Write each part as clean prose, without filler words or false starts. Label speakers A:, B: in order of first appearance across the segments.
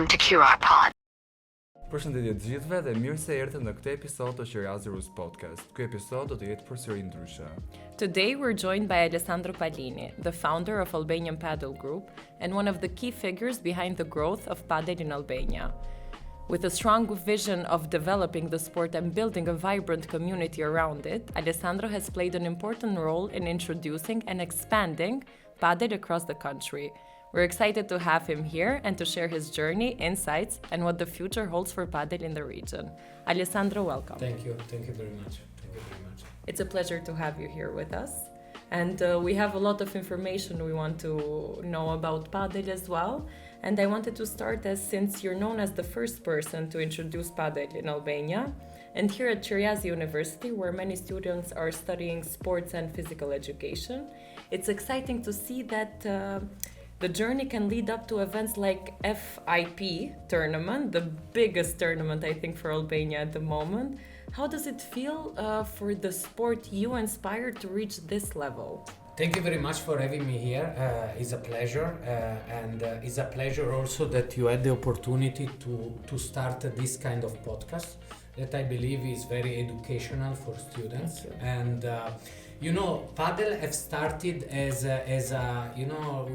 A: Welcome to Qiriazi.
B: Përshëndetje të gjithëve dhe mirë se erdhët në këtë episod të Qiriazi podcast. Ky episod do të jetë përsëri ndryshe.
C: Today we're joined by Alessandro Pallini, the founder of Albanian Padel Group and one of the key figures behind the growth of padel in Albania. With a strong vision of developing the sport and building a vibrant community around it, Alessandro has played an important role in introducing and expanding padel across the country. We're excited to have him here and to share his journey, insights, and what the future holds for padel in the region. Alessandro, welcome.
D: Thank you very much.
C: It's a pleasure to have you here with us. And we have a lot of information we want to know about padel as well. And I wanted to start since you're known as the first person to introduce padel in Albania. And here at Qiriazi University, where many students are studying sports and physical education, it's exciting to see that the journey can lead up to events like FIP tournament, the biggest tournament I think for Albania at the moment. How does it feel for the sport you inspired to reach this level?
D: Thank you very much for having me here. It's a pleasure, and it's a pleasure also that you had the opportunity to start this kind of podcast that I believe is very educational for students. And padel have started as a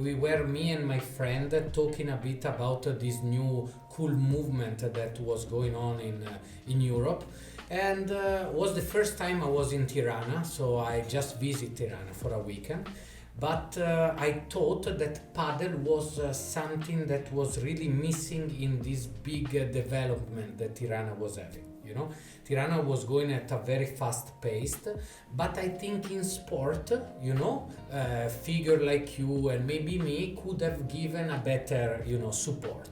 D: we were, me and my friend, talking a bit about this new cool movement that was going on in Europe. And was the first time I was in Tirana, so I just visited Tirana for a weekend. But I thought that padel was something that was really missing in this big development that Tirana was having. Tirana was going at a very fast pace, but I think in sport, figure like you and maybe me could have given a better, support.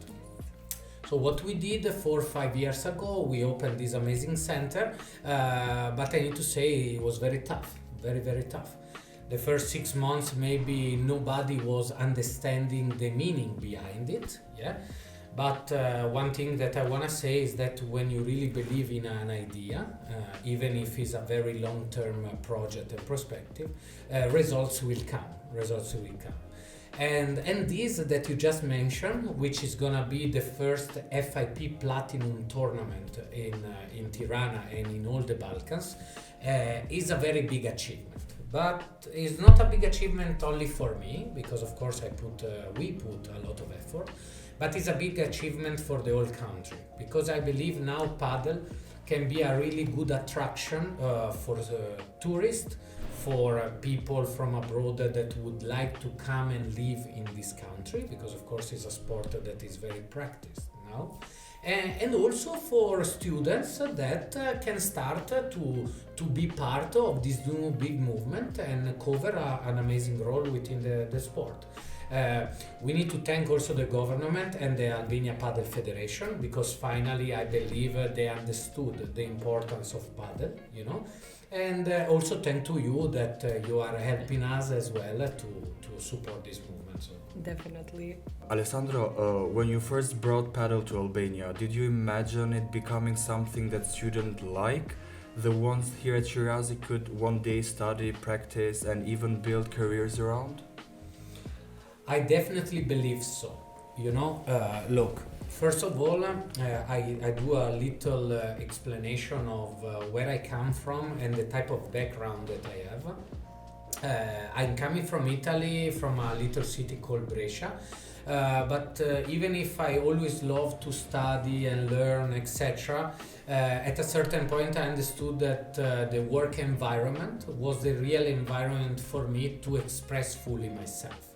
D: So what we did 4 or 5 years ago, we opened this amazing center, but I need to say it was very tough, very, very tough. The first 6 months, maybe nobody was understanding the meaning behind it, yeah. But one thing that I want to say is that when you really believe in an idea, even if it's a very long-term project and perspective, results will come. And this that you just mentioned, which is gonna be the first FIP Platinum tournament in Tirana and in all the Balkans, is a very big achievement. But it's not a big achievement only for me, because of course we put a lot of effort. But it's a big achievement for the whole country, because I believe now padel can be a really good attraction for the tourists, for people from abroad that would like to come and live in this country, because of course it's a sport that is very practiced now. And also for students that can start to be part of this new big movement and cover an amazing role within the sport. We need to thank also the government and the Albania Padel Federation, because finally I believe they understood the importance of padel, and also thank to you that you are helping us as well to support this movement. So.
C: Definitely.
B: Alessandro, when you first brought padel to Albania, did you imagine it becoming something that students like, the ones here at Qiriazi could one day study, practice, and even build careers around?
D: I definitely believe so. Look, first of all, I do a little explanation of where I come from and the type of background that I have. I'm coming from Italy, from a little city called Brescia. But even if I always love to study and learn, etc., at a certain point I understood that the work environment was the real environment for me to express fully myself.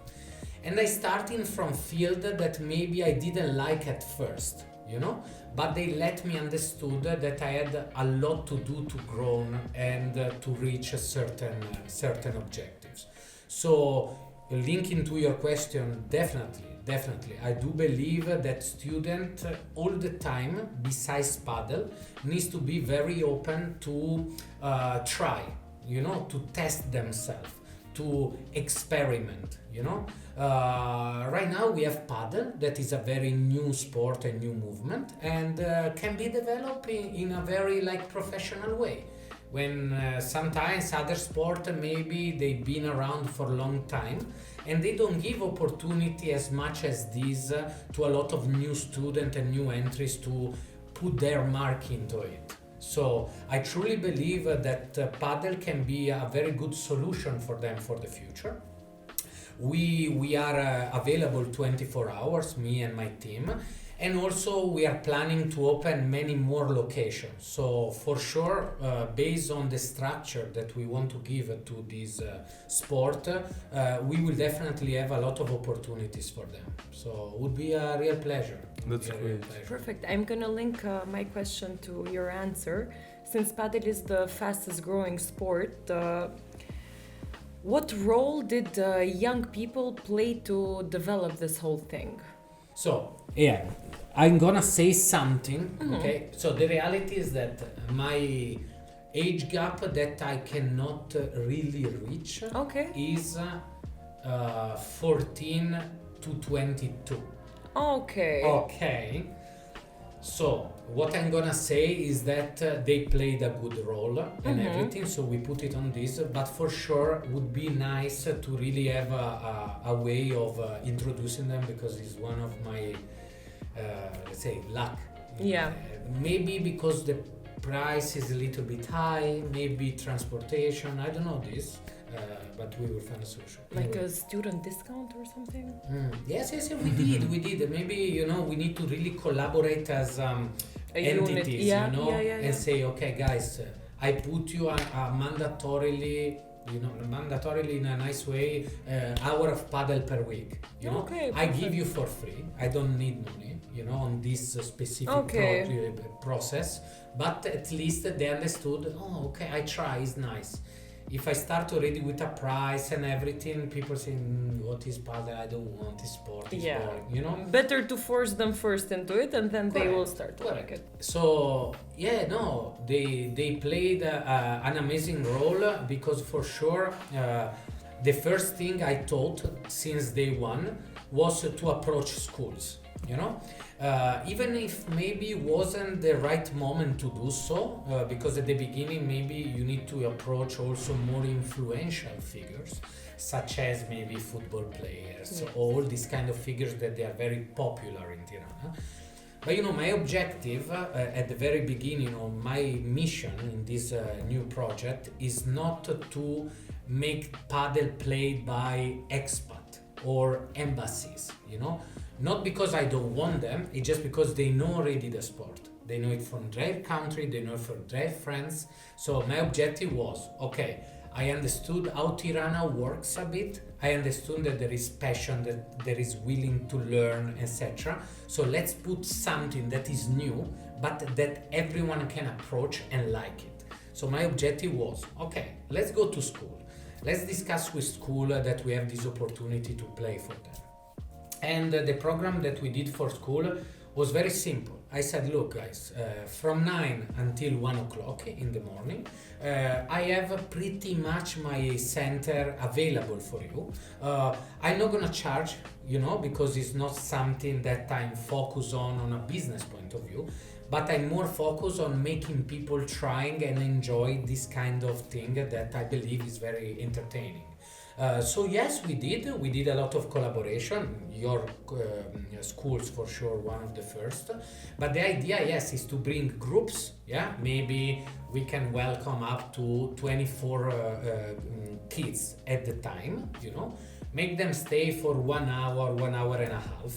D: And I started from field that maybe I didn't like at first, but they let me understood that I had a lot to do to grow and to reach certain objectives. So linking to your question, definitely, I do believe that student all the time, besides padel, needs to be very open to try, to test themselves, to experiment, Right now we have padel, that is a very new sport and new movement, and can be developed in a very professional way. when sometimes other sport maybe they've been around for a long time and they don't give opportunity as much as this to a lot of new students and new entries to put their mark into it. So I truly believe that padel can be a very good solution for them for the future. We are available 24 hours, me and my team, and also we are planning to open many more locations. So for sure, based on the structure that we want to give to this sport, we will definitely have a lot of opportunities for them. So it would be a real pleasure.
B: That's great.
C: Perfect. I'm gonna link my question to your answer. Since padel is the fastest growing sport, what role did young people play to develop this whole thing?
D: So, yeah, I'm gonna say something, okay? So the reality is that my age gap that I cannot really reach is 14 to 22.
C: Okay.
D: Okay. So what I'm gonna say is that they played a good role and everything, so we put it on this, but for sure would be nice to really have a way of introducing them, because it's one of my let's say luck.
C: Yeah.
D: Maybe because the price is a little bit high, maybe transportation, I don't know this, but we will find a solution.
C: Like a student discount or something?
D: Yes, we did. Maybe, we need to really collaborate as entities, and say, okay, guys, I put you mandatorily in a nice way, hour of paddle per week.
C: Okay,
D: I give you for free. I don't need money, on this specific process. But at least they understood. Oh, okay, I try. It's nice. If I start already with a price and everything, people say, what is paddle? I don't want this sport. It's boring,
C: Better to force them first into it, and then they will start to like it.
D: So they played an amazing role, because for sure the first thing I taught since day one was to approach schools. Even if maybe wasn't the right moment to do so, because at the beginning maybe you need to approach also more influential figures, such as maybe football players, all these kind of figures that they are very popular in Tirana. But my objective at the very beginning of my mission in this new project is not to make padel played by expat or embassies, Not because I don't want them, it's just because they know already the sport. They know it from their country, they know it from their friends. So my objective was, okay, I understood how Tirana works a bit. I understood that there is passion, that there is willing to learn, etc. So let's put something that is new, but that everyone can approach and like it. So my objective was, okay, let's go to school. Let's discuss with school that we have this opportunity to play for them. And the program that we did for school was very simple. I said, look guys, from 9 until 1 o'clock in the morning, I have pretty much my center available for you. I'm not gonna charge, because it's not something that I'm focused on a business point of view, but I'm more focused on making people trying and enjoy this kind of thing that I believe is very entertaining. So yes, we did a lot of collaboration. Your schools for sure, one of the first, but the idea, yes, is to bring groups. Maybe we can welcome up to 24 kids at the time, make them stay for 1 hour, 1 hour and a half,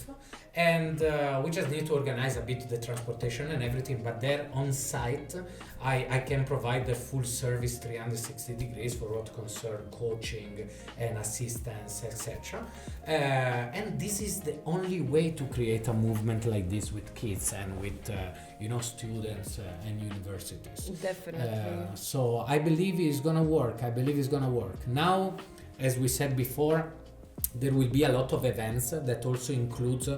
D: and we just need to organize a bit the transportation and everything, but there on site I can provide the full service 360 degrees for what concern coaching and assistance, etc. And this is the only way to create a movement like this with kids and with students and universities.
C: Definitely.
D: So I believe it's gonna work. Now, as we said before, there will be a lot of events that also includes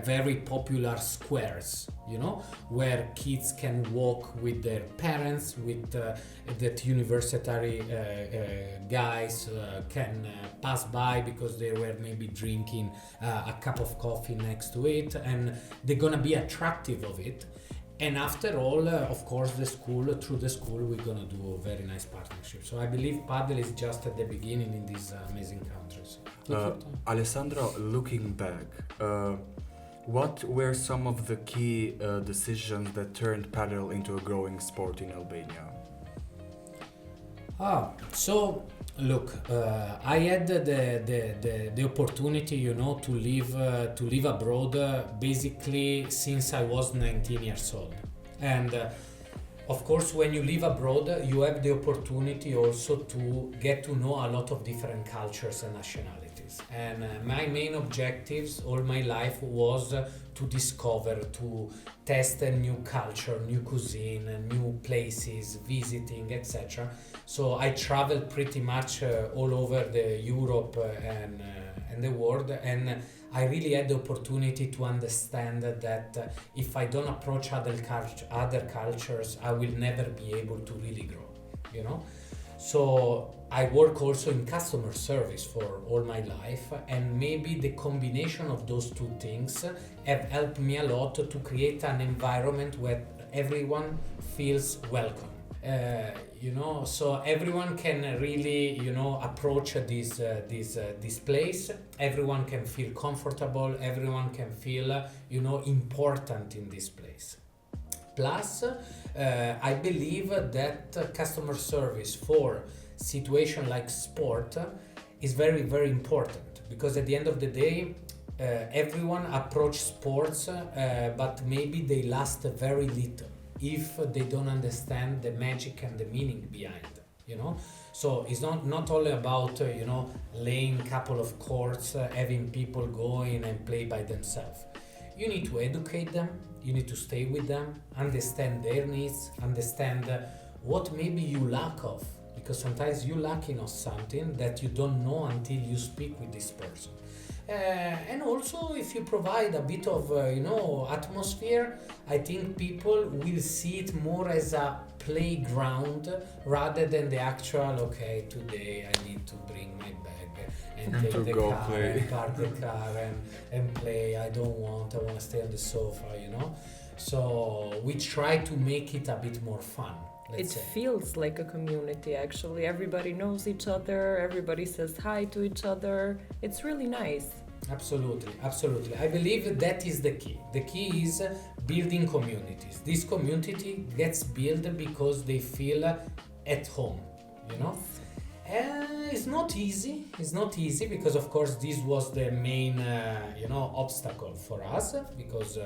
D: very popular squares, where kids can walk with their parents, with that university guys can pass by because they were maybe drinking a cup of coffee next to it, and they're gonna be attractive of it. And after all, of course, through the school, we're gonna do a very nice partnership. So I believe Padel is just at the beginning in these amazing countries.
B: Alessandro, looking back, what were some of the key decisions that turned padel into a growing sport in Albania?
D: So look, I had the opportunity, to live abroad basically since I was 19 years old, and of course, when you live abroad, you have the opportunity also to get to know a lot of different cultures and nationalities. And my main objectives all my life was to discover, to test a new culture, new cuisine, new places, visiting, etc. So I traveled pretty much all over the Europe and the world, and I really had the opportunity to understand that if I don't approach other cultures, I will never be able to really grow, So I work also in customer service for all my life, and maybe the combination of those two things have helped me a lot to create an environment where everyone feels welcome. So everyone can really, approach this place. Everyone can feel comfortable. Everyone can feel, important in this place. Plus, I believe that customer service for situation like sport is very, very important, because at the end of the day, everyone approach sports, but maybe they last very little if they don't understand the magic and the meaning behind, So it's not only about, laying a couple of courts, having people go in and play by themselves. You need to educate them, you need to stay with them, understand their needs, understand what maybe you lack of, because sometimes you lack something that you don't know until you speak with this person. And also, if you provide a bit of atmosphere, I think people will see it more as a playground rather than the actual, okay, today I need to bring my bag and take the car
B: play.
D: and park the car and play. I want to stay on the sofa, So we try to make it a bit more fun.
C: It feels like a community, actually. Everybody knows each other, everybody says hi to each other. It's really nice.
D: Absolutely. I believe that is the key. The key is building communities. This community gets built because they feel at home, It's not easy. It's not easy because, of course, this was the main, obstacle for us, because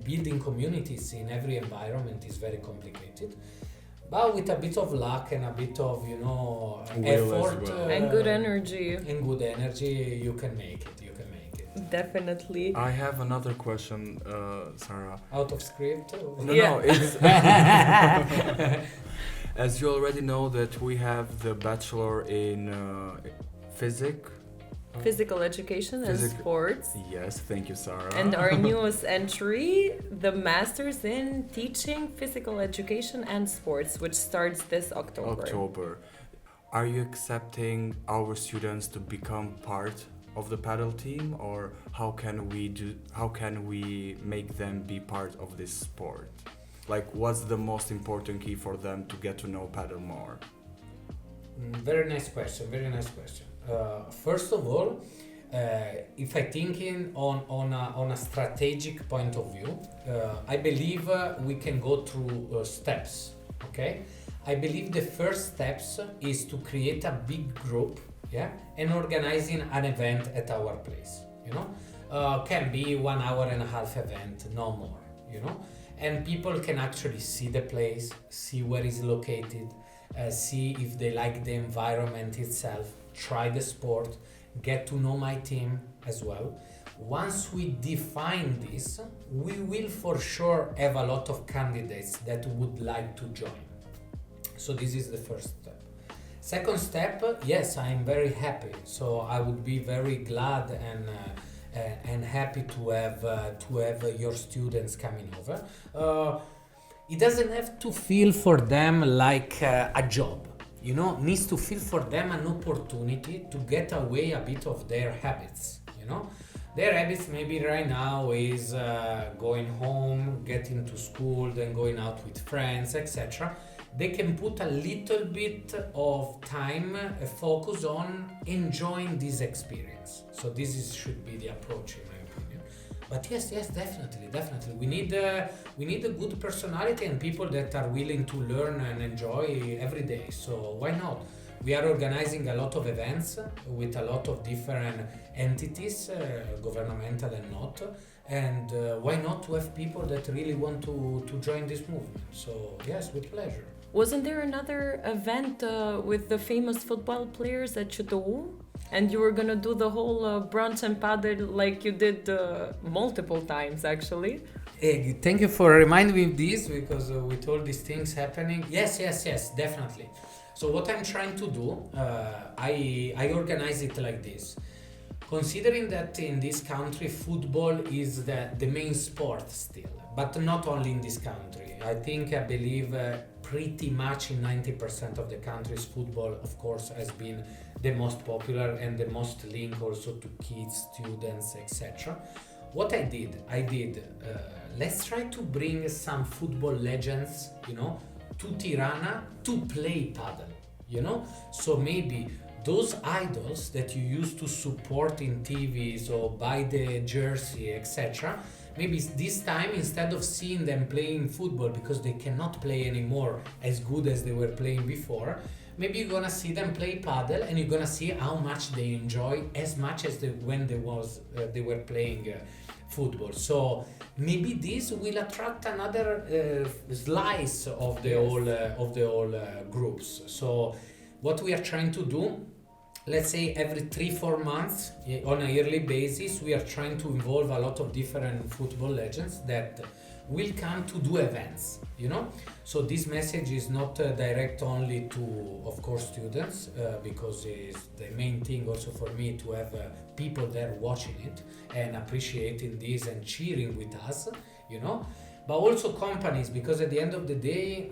D: building communities in every environment is very complicated. But with a bit of luck and a bit of, effort
C: and good energy.
D: You can make it.
C: Definitely.
B: I have another question, Sara.
D: Out of script?
B: No, it's as you already know that we have the bachelor in
C: physical education and sports.
B: Yes, thank you, Sara.
C: And our newest entry, the master's in teaching physical education and sports, which starts this October.
B: Are you accepting our students to become part of the padel team, or how can we make them be part of this sport? Like, what's the most important key for them to get to know padel more?
D: Very nice question. First of all, if I thinking on a strategic point of view, I believe we can go through steps. Okay, I believe the first steps is to create a big group, and organizing an event at our place. Can be 1 hour and a half event, no more. And people can actually see the place, see where it's located, see if they like the environment itself, try the sport, get to know my team as well. Once we define this, we will for sure have a lot of candidates that would like to join. So this is the first step. Second step, yes, I'm very happy. So I would be very glad and happy to have your students coming over. It doesn't have to feel for them like a job. Needs to feel for them an opportunity to get away a bit of their habits. Their habits maybe right now is going home, getting to school, then going out with friends, etc. They can put a little bit of time, focus on enjoying this experience. So this should be the approach in my opinion. But yes, definitely. We need a good personality and people that are willing to learn and enjoy every day. So why not? We are organizing a lot of events with a lot of different entities, governmental and not. And why not to have people that really want to join this movement? So yes, with pleasure.
C: Wasn't there another event with the famous football players at Qiriazi? And you were gonna do the whole brunch and padel like you did multiple times actually.
D: Thank you for reminding me of this because with all these things happening, yes, definitely. So what I'm trying to do, I organize it like this. Considering that in this country football is the main sport still, but not only in this country. I believe pretty much in 90% of the countries football of course has been the most popular and the most linked also to kids, students, etc. What I did, let's try to bring some football legends, to Tirana to play padel, so maybe those idols that you used to support in TVs or buy the jersey, etc. Maybe this time instead of seeing them playing football because they cannot play anymore as good as they were playing before, maybe you're gonna see them play padel and you're gonna see how much they enjoy as much as when they were playing football. So maybe this will attract another slice of the whole groups. So what we are trying to do, let's say every 3-4 months on a yearly basis, we are trying to involve a lot of different football legends that will come to do events, So this message is not direct only to, of course, students, because it's the main thing also for me to have people there watching it and appreciating this and cheering with us, But also companies, because at the end of the day,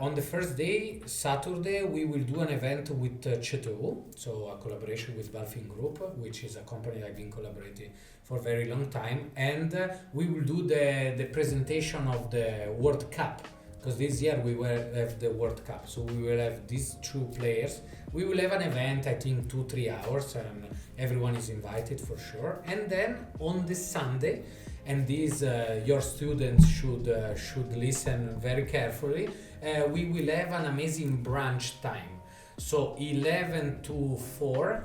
D: on the first day, Saturday, we will do an event with Qiriazi, so a collaboration with Valfin Group, which is a company I've been collaborating for a very long time, and we will do the presentation of the World Cup, because this year we will have the World Cup, so we will have these two players. We will have an event, I think 2-3 hours, and everyone is invited for sure. And then on the Sunday, and these your students should listen very carefully, we will have an amazing brunch time. So 11 to 4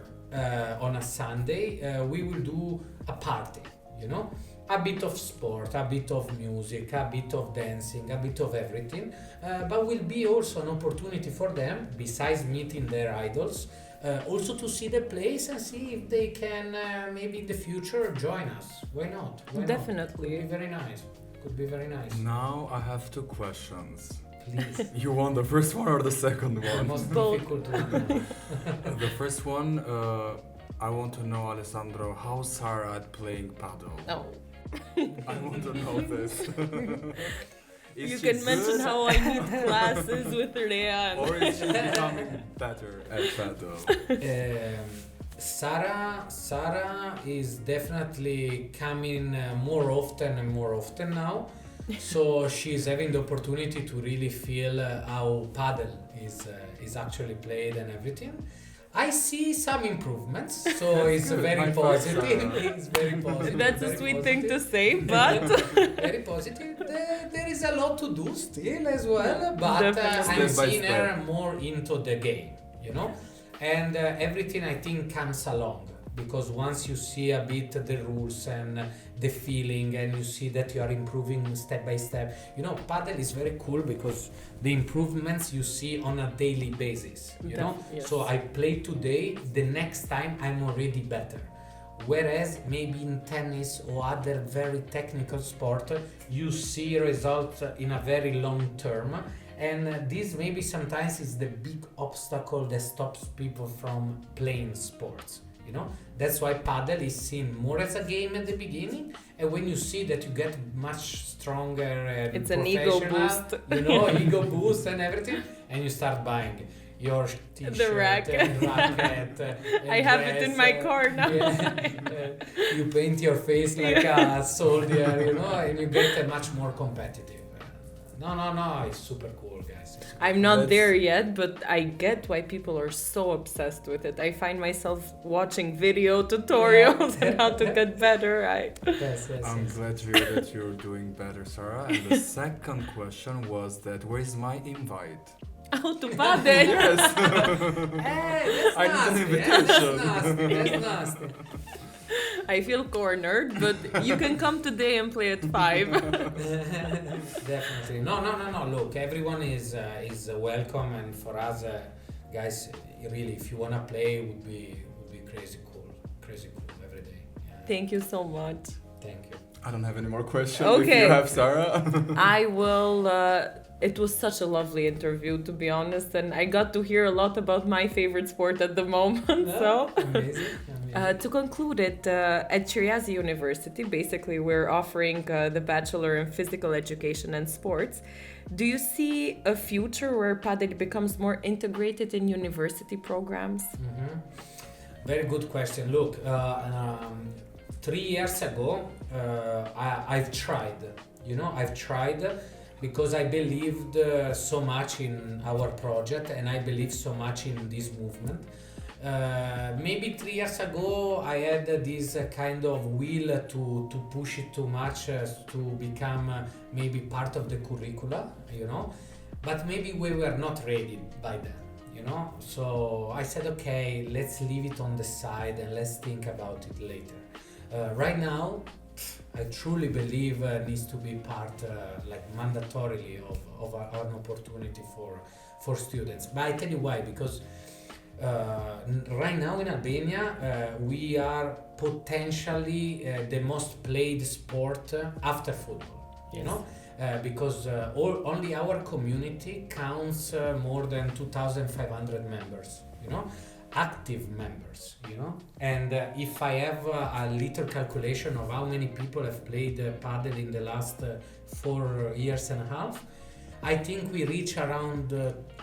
D: on a Sunday, we will do a party, a bit of sport, a bit of music, a bit of dancing, a bit of everything, but will be also an opportunity for them, besides meeting their idols, also to see the place and see if they can maybe in the future join us. Why not?
C: Definitely.
D: Could be very nice.
B: Now I have 2 questions.
D: Please.
B: You want the first one or the second
D: The
B: one?
D: most difficult one.
B: The first one, I want to know, Alessandro, how's Sara at playing paddle?
C: Oh.
B: I want to know this.
C: You can mention how I need classes with Rhea.
B: Or is she becoming better at paddle?
D: Sara is definitely coming more often and more often now. So she's having the opportunity to really feel how paddle is actually played and everything. I see some improvements, so it's very positive. It's very positive.
C: That's a sweet thing to say, but
D: very positive. There is a lot to do still as well, but I'm seeing her more into the game, and everything I think comes along. Because once you see a bit the rules and the feeling and you see that you are improving step by step, padel is very cool because the improvements you see on a daily basis,
C: Yes.
D: So I play today, the next time I'm already better. Whereas maybe in tennis or other very technical sport, you see results in a very long term. And this maybe sometimes is the big obstacle that stops people from playing sports. That's why padel is seen more as a game at the beginning, and when you see that you get much stronger and
C: it's an ego boost,
D: ego boost and everything, and you start buying. your t-shirt
C: The racket.
D: and racket.
C: I have it in my car now.
D: You paint your face like a soldier, you know, and you get much more competitive. No, it's super cool, guys.
C: I'm not there yet, but I get why people are so obsessed with it. I find myself watching video tutorials on how to get better.
D: Yes,
B: I'm glad to hear that you're doing better, Sara. And the second question was that where is my invite?
C: Oh, to Padel.
B: Yes.
D: Hey,
B: I need an invitation.
D: That's nasty.
C: I feel cornered, but you can come today and play at 5.
D: Definitely. No. Look, everyone is welcome, and for us, guys, really, if you wanna play, would be crazy cool every day. Yeah.
C: Thank you so much.
D: Thank you.
B: I don't have any more questions.
C: Okay.
B: If you have, Sara.
C: I will. It was such a lovely interview, to be honest, and I got to hear a lot about my favorite sport at the moment. So,
D: Amazing.
C: to conclude it, at Qiriazi University, basically, we're offering the Bachelor in Physical Education and Sports. Do you see a future where Padeli becomes more integrated in university programs?
D: Mm-hmm. Very good question. Look, 3 years ago, I've tried. I've tried because I believed so much in our project, and I believe so much in this movement. Maybe 3 years ago I had this kind of will to push it too much to become maybe part of the curricula, but maybe we were not ready by then, so I said, okay, let's leave it on the side and let's think about it later. Right now I truly believe needs to be part like mandatorily of an opportunity for students. But I tell you why, because right now in Albania we are potentially the most played sport after football, because only our community counts more than 2,500 members, active members, and if I have a little calculation of how many people have played padel in the last 4 years and a half, I think we reach around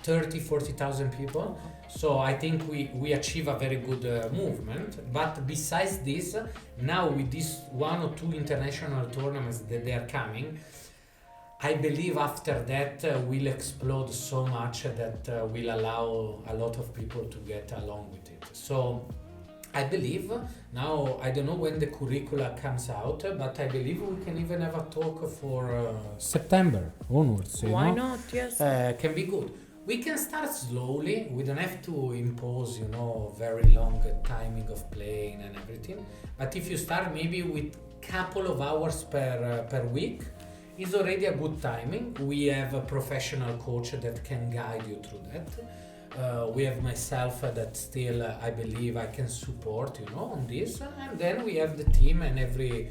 D: 40,000 people. So I think we achieve a very good movement. But besides this, now with these 1 or 2 international tournaments that they are coming, I believe after that will explode so much that will allow a lot of people to get along with it. So I believe now, I don't know when the curricula comes out, but I believe we can even have a talk for September onwards.
C: Why not? Yes.
D: Can be good. We can start slowly. We don't have to impose, very long timing of playing and everything. But if you start maybe with couple of hours per week, it's already a good timing. We have a professional coach that can guide you through that. We have myself that still, I believe I can support, on this. And then we have the team and every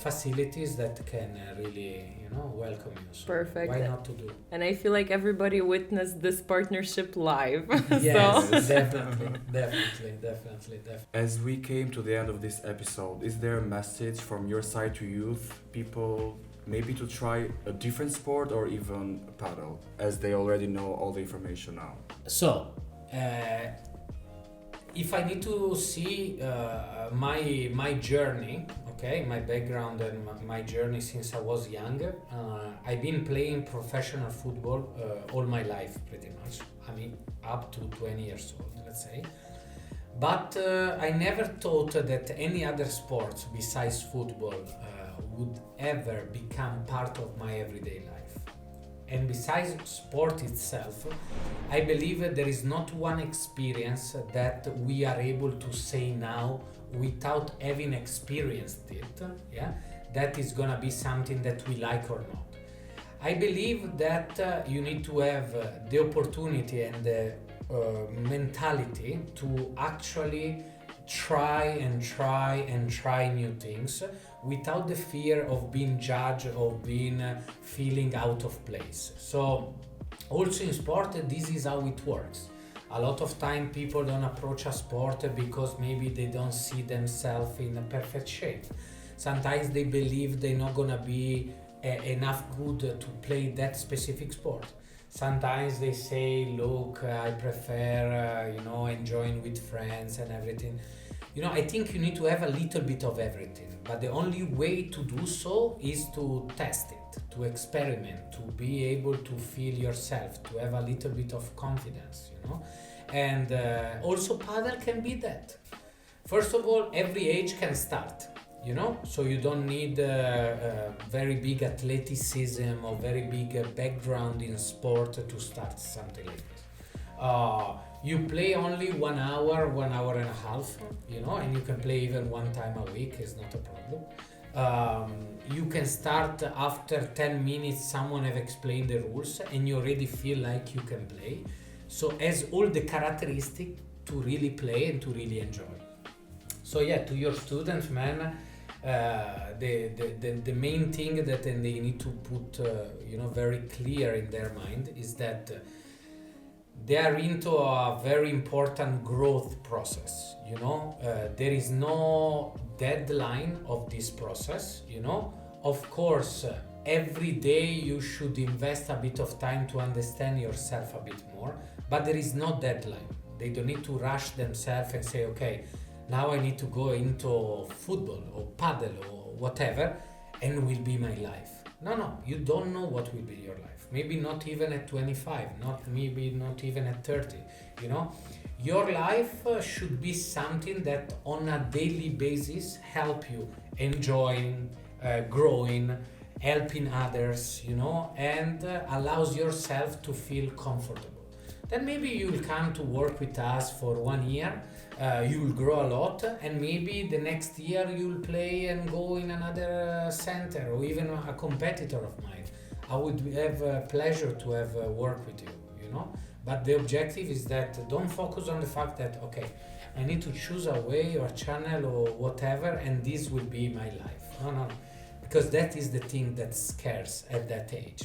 D: facilities that can really, welcome you. So
C: perfect.
D: Why not to do?
C: And I feel like everybody witnessed this partnership live.
D: Yes,
C: so.
D: definitely.
B: As we came to the end of this episode, is there a message from your side to youth, people, maybe to try a different sport or even paddle, as they already know all the information now?
D: So, if I need to see my journey, okay, my background and my journey since I was young, I've been playing professional football all my life, pretty much. I mean, up to 20 years old, let's say. But I never thought that any other sports besides football would ever become part of my everyday life. And besides sport itself, I believe there is not one experience that we are able to say now without having experienced it, that is gonna be something that we like or not. I believe that you need to have the opportunity and the mentality to actually try new things without the fear of being judged or being feeling out of place. So also in sport, this is how it works. A lot of time people don't approach a sport because maybe they don't see themselves in a perfect shape. Sometimes they believe they're not gonna be enough good to play that specific sport. Sometimes they say, look, I prefer, enjoying with friends and everything. I think you need to have a little bit of everything, but the only way to do so is to test it, to experiment, to be able to feel yourself, to have a little bit of confidence, And also padel can be that. First of all, every age can start. So you don't need very big athleticism or very big background in sport to start something like this. You play only 1 hour, 1 hour and a half, and you can play even one time a week, it's not a problem. You can start after 10 minutes, someone have explained the rules and you already feel like you can play. So has all the characteristics to really play and to really enjoy. So yeah, to your students, man, the main thing that they need to put very clear in their mind is that they are into a very important growth process. There is no deadline of this process. Of course, every day you should invest a bit of time to understand yourself a bit more, but there is no deadline. They don't need to rush themselves and say, okay, now I need to go into football or paddle or whatever and will be my life. No, you don't know what will be your life. Maybe not even at 25, maybe not even at 30, Your life should be something that on a daily basis help you enjoying, growing, helping others, and allows yourself to feel comfortable. Then maybe you will come to work with us for 1 year. You will grow a lot, and maybe the next year you will play and go in another center or even a competitor of mine. I would have pleasure to have work with you, But the objective is that don't focus on the fact that, okay, I need to choose a way or a channel or whatever, and this will be my life. No, because that is the thing that scares at that age,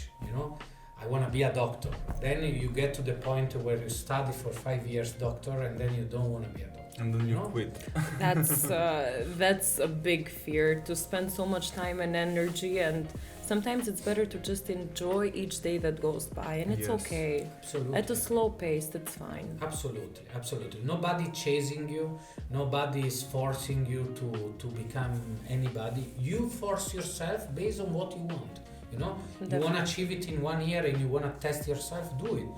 D: I want to be a doctor. Then you get to the point where you study for 5 years doctor, and then you don't want to be a doctor.
B: And then you quit.
C: That's a big fear, to spend so much time and energy, and sometimes it's better to just enjoy each day that goes by, and it's okay.
D: Absolutely.
C: At a slow pace, that's fine.
D: Absolutely. Nobody chasing you, nobody is forcing you to become anybody. You force yourself based on what you want. You want to achieve it in 1 year and you want to test yourself, do it.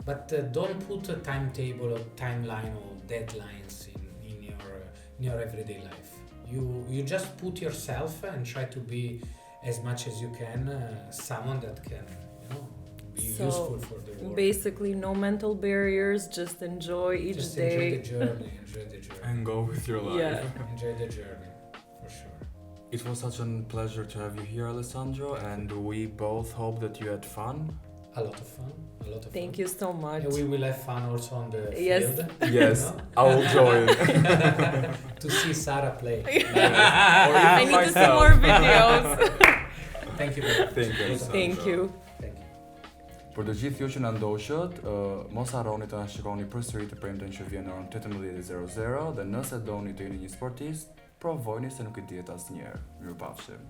D: But don't put a timetable or timeline or deadlines in your everyday life. You just put yourself and try to be as much as you can someone that can be useful for the world.
C: Basically, no mental barriers, just enjoy each day.
D: Enjoy the journey.
B: And go with your life.
C: Yeah.
D: Enjoy the journey, for sure.
B: It was such a pleasure to have you here, Alessandro, and we both hope that you had fun.
D: A lot of fun.
C: Thank you so much.
D: And we will have fun also on the
C: Yes.
D: field.
B: Yes, I will join.
D: To see Sara play.
B: Or
C: I
B: even
C: need to see
B: myself.
C: more videos.
D: Thank you.
B: Thank you, Alessandro.
C: Thank you.
B: Për të gjithë ju që na ndoqët, mos harroni të na shikoni përsëri të premten që vjen në orën 18:00 dhe nëse doni të jeni një sportist, provojeni se nuk i dihet asnjëherë. Mirupafshim.